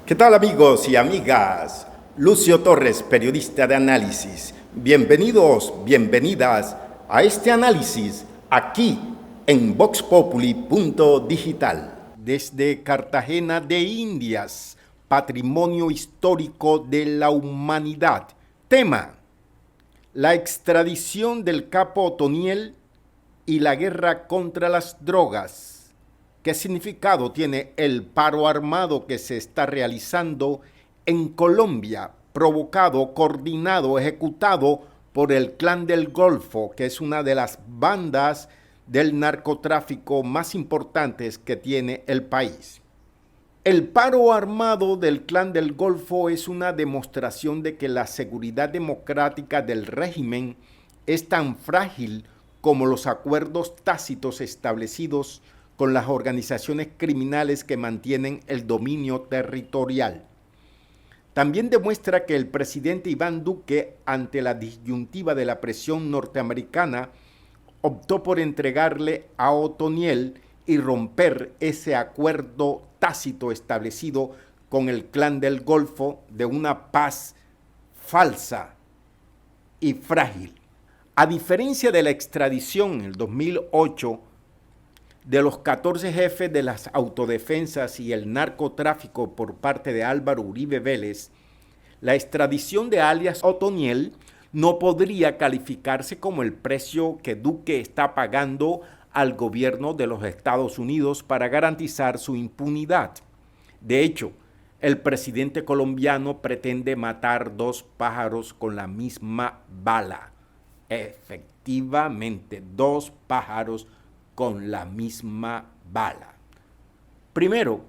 ¿Qué tal amigos y amigas? Lucio Torres, periodista de análisis. Bienvenidos, bienvenidas a este análisis aquí en voxpopuli.digital. Desde Cartagena de Indias, patrimonio histórico de la humanidad. Tema: la extradición del capo Otoniel y la guerra contra las drogas. ¿Qué significado tiene el paro armado que se está realizando en Colombia, provocado, coordinado, ejecutado por el Clan del Golfo, que es una de las bandas del narcotráfico más importantes que tiene el país? El paro armado del Clan del Golfo es una demostración de que la seguridad democrática del régimen es tan frágil como los acuerdos tácitos establecidos con las organizaciones criminales que mantienen el dominio territorial. También demuestra que el presidente Iván Duque, ante la disyuntiva de la presión norteamericana, optó por entregarle a Otoniel y romper ese acuerdo tácito establecido con el Clan del Golfo de una paz falsa y frágil. A diferencia de la extradición en el 2008, de los 14 jefes de las autodefensas y el narcotráfico por parte de Álvaro Uribe Vélez, la extradición de alias Otoniel no podría calificarse como el precio que Duque está pagando al gobierno de los Estados Unidos para garantizar su impunidad. De hecho, el presidente colombiano pretende matar dos pájaros con la misma bala. Efectivamente, dos pájaros con la misma bala. Primero,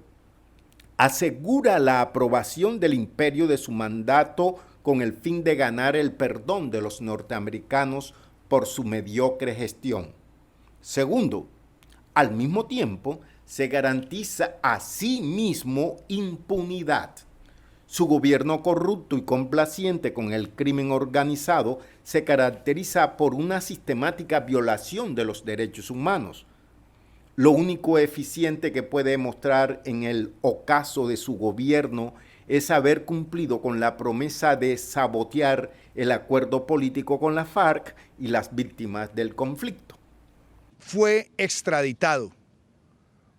asegura la aprobación del imperio de su mandato con el fin de ganar el perdón de los norteamericanos por su mediocre gestión. Segundo, al mismo tiempo, se garantiza a sí mismo impunidad. Su gobierno corrupto y complaciente con el crimen organizado se caracteriza por una sistemática violación de los derechos humanos. Lo único eficiente que puede mostrar en el ocaso de su gobierno es haber cumplido con la promesa de sabotear el acuerdo político con la FARC y las víctimas del conflicto. Fue extraditado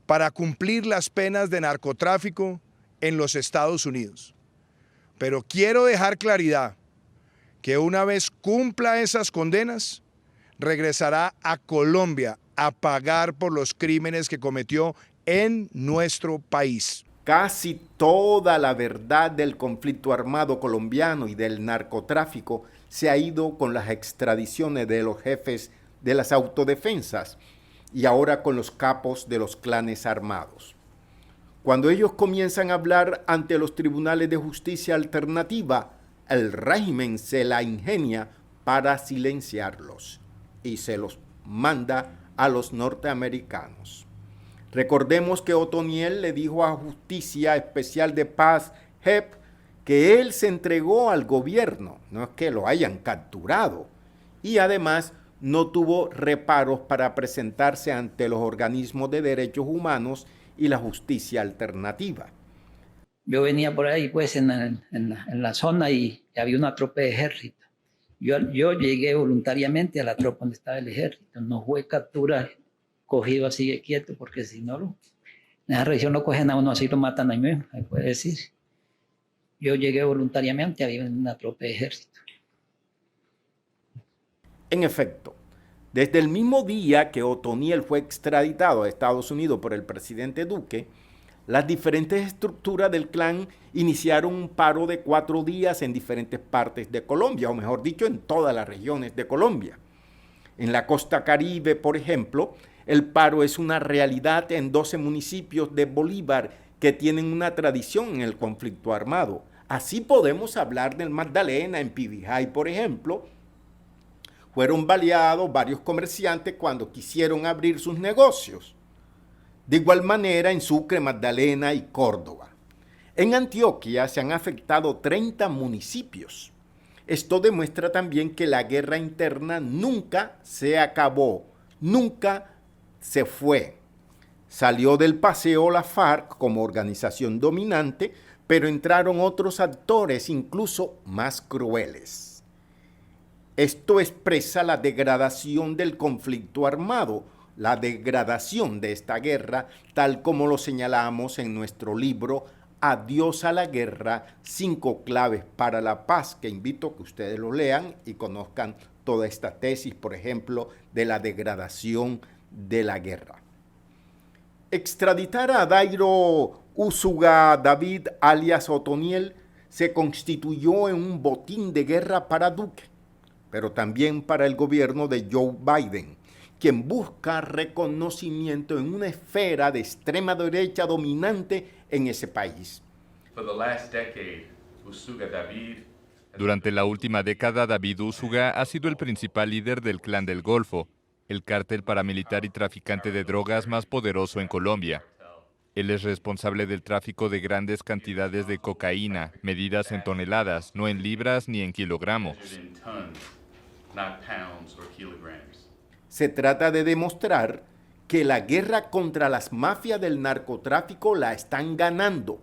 para cumplir las penas de narcotráfico en los Estados Unidos. Pero quiero dejar claridad que una vez cumpla esas condenas, regresará a Colombia a pagar por los crímenes que cometió en nuestro país. Casi toda la verdad del conflicto armado colombiano y del narcotráfico se ha ido con las extradiciones de los jefes de las autodefensas y ahora con los capos de los clanes armados. Cuando ellos comienzan a hablar ante los tribunales de justicia alternativa, el régimen se la ingenia para silenciarlos y se los manda a los norteamericanos. Recordemos que Otoniel le dijo a Justicia Especial de Paz, JEP, que él se entregó al gobierno, no es que lo hayan capturado, y además no tuvo reparos para presentarse ante los organismos de derechos humanos y la justicia alternativa. Yo venía por ahí pues en la zona y había una tropa de ejército. Yo llegué voluntariamente a la tropa donde estaba el ejército. No fue captura, cogido así de quieto, porque si no, en esa región lo cogen a uno así, lo matan ahí mismo, ahí puede decir. Yo llegué voluntariamente, había una tropa de ejército. En efecto, desde el mismo día que Otoniel fue extraditado a Estados Unidos por el presidente Duque, las diferentes estructuras del clan iniciaron un paro de 4 días en diferentes partes de Colombia, o mejor dicho, en todas las regiones de Colombia. En la costa Caribe, por ejemplo, el paro es una realidad en 12 municipios de Bolívar que tienen una tradición en el conflicto armado. Así podemos hablar del Magdalena, en Pibijay, por ejemplo. Fueron baleados varios comerciantes cuando quisieron abrir sus negocios. De igual manera en Sucre, Magdalena y Córdoba. En Antioquia se han afectado 30 municipios. Esto demuestra también que la guerra interna nunca se acabó, nunca se fue. Salió del paseo la FARC como organización dominante, pero entraron otros actores incluso más crueles. Esto expresa la degradación del conflicto armado, la degradación de esta guerra, tal como lo señalamos en nuestro libro Adiós a la guerra, 5 claves para la paz, que invito a que ustedes lo lean y conozcan toda esta tesis, por ejemplo, de la degradación de la guerra. Extraditar a Dairo Usuga David alias Otoniel se constituyó en un botín de guerra para Duque, pero también para el gobierno de Joe Biden, quien busca reconocimiento en una esfera de extrema derecha dominante en ese país. Durante la última década, David Usuga ha sido el principal líder del Clan del Golfo, el cártel paramilitar y traficante de drogas más poderoso en Colombia. Él es responsable del tráfico de grandes cantidades de cocaína, medidas en toneladas, no en libras ni en kilogramos. Se trata de demostrar que la guerra contra las mafias del narcotráfico la están ganando.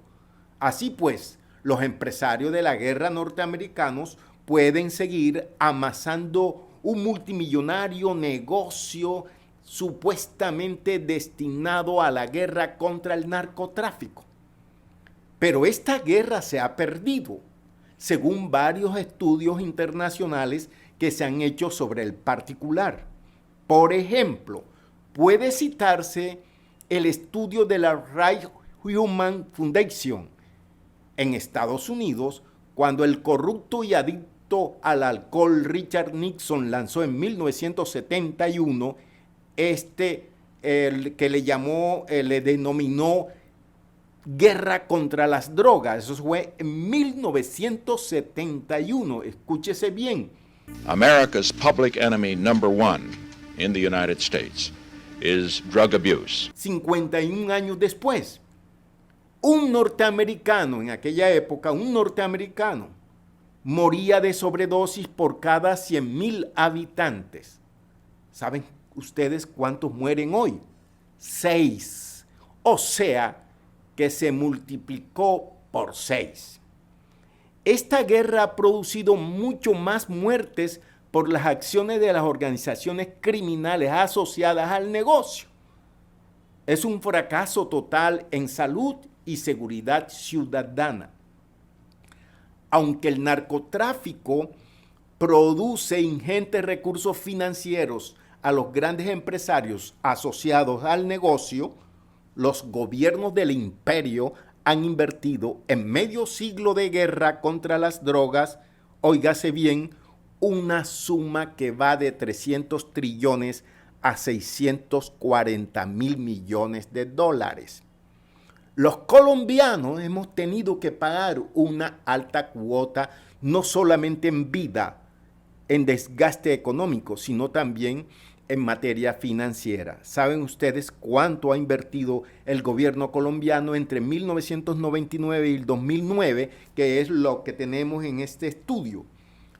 Así pues, los empresarios de la guerra norteamericanos pueden seguir amasando un multimillonario negocio supuestamente destinado a la guerra contra el narcotráfico. Pero esta guerra se ha perdido, según varios estudios internacionales que se han hecho sobre el particular. Por ejemplo, puede citarse el estudio de la Right Human Foundation en Estados Unidos, cuando el corrupto y adicto al alcohol Richard Nixon lanzó en 1971 el que le denominó guerra contra las drogas. Eso fue en 1971. Escúchese bien. America's public enemy number one in the United States is drug abuse. 51 años después, un norteamericano, en aquella época, un norteamericano moría de sobredosis por cada 100,000 habitantes. ¿Saben ustedes cuántos mueren hoy? 6. O sea, que se multiplicó por 6. Esta guerra ha producido mucho más muertes por las acciones de las organizaciones criminales asociadas al negocio. Es un fracaso total en salud y seguridad ciudadana. Aunque el narcotráfico produce ingentes recursos financieros a los grandes empresarios asociados al negocio, los gobiernos del imperio han invertido en medio siglo de guerra contra las drogas, óigase bien, una suma que va de 300 trillones a 640,000 millones de dólares. Los colombianos hemos tenido que pagar una alta cuota, no solamente en vida, en desgaste económico, sino también en materia financiera. ¿Saben ustedes cuánto ha invertido el gobierno colombiano entre 1999 y el 2009, que es lo que tenemos en este estudio?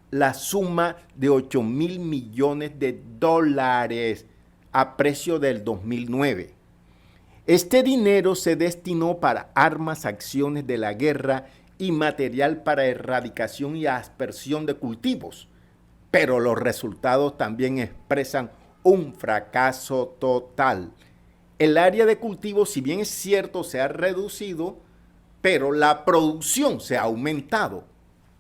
La suma de 8,000 millones de dólares a precio del 2009. Este dinero se destinó para armas, acciones de la guerra y material para erradicación y aspersión de cultivos. Pero los resultados también expresan un fracaso total. El área de cultivo, si bien es cierto, se ha reducido, pero la producción se ha aumentado,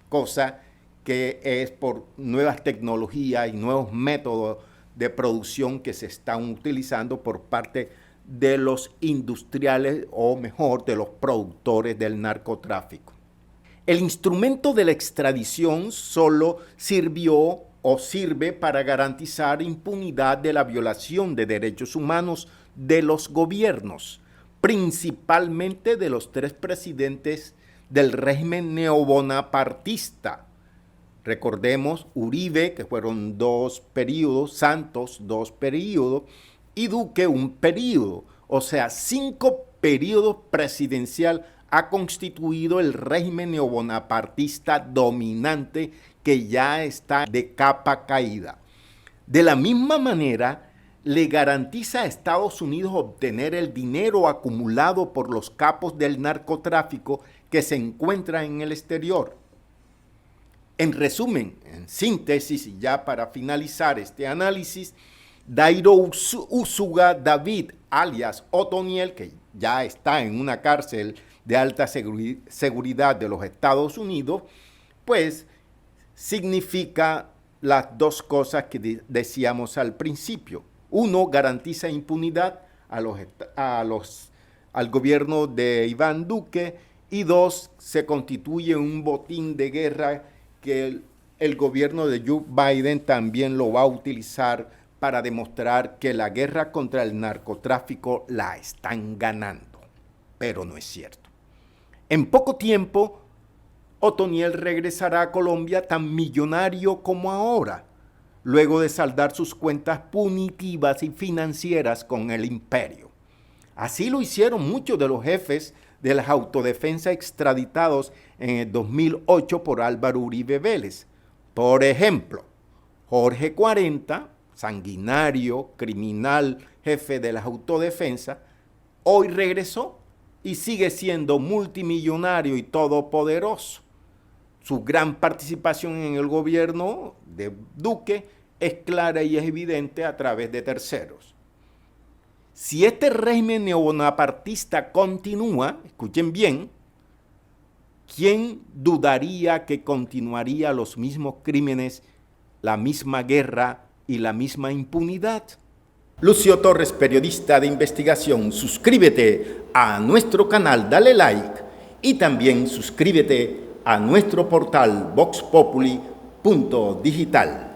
cosa que es por nuevas tecnologías y nuevos métodos de producción que se están utilizando por parte de los industriales, o mejor, de los productores del narcotráfico. El instrumento de la extradición solo sirvió o sirve para garantizar impunidad de la violación de derechos humanos de los gobiernos, principalmente de los 3 presidentes del régimen neobonapartista. Recordemos Uribe, que fueron 2 periodos, Santos 2 periodos y Duque 1 periodo. O sea, 5 periodos presidencial ha constituido el régimen neobonapartista dominante que ya está de capa caída. De la misma manera, le garantiza a Estados Unidos obtener el dinero acumulado por los capos del narcotráfico que se encuentran en el exterior. En resumen, en síntesis, y ya para finalizar este análisis, Dairo Usuga David, alias Otoniel, que ya está en una cárcel de alta seguridad de los Estados Unidos, pues significa las dos cosas que decíamos al principio. Uno, garantiza impunidad al gobierno de Iván Duque, y dos, se constituye un botín de guerra que el gobierno de Joe Biden también lo va a utilizar para demostrar que la guerra contra el narcotráfico la están ganando. Pero no es cierto. En poco tiempo, Otoniel regresará a Colombia tan millonario como ahora, luego de saldar sus cuentas punitivas y financieras con el imperio. Así lo hicieron muchos de los jefes de las autodefensas extraditados en el 2008 por Álvaro Uribe Vélez. Por ejemplo, Jorge 40, sanguinario, criminal, jefe de las autodefensas, hoy regresó y sigue siendo multimillonario y todopoderoso. Su gran participación en el gobierno de Duque es clara y es evidente a través de terceros. Si este régimen neobonapartista continúa, escuchen bien, ¿quién dudaría que continuaría los mismos crímenes, la misma guerra y la misma impunidad? Lucio Torres, periodista de investigación, suscríbete a nuestro canal, dale like y también suscríbete a nuestro portal voxpopuli.digital.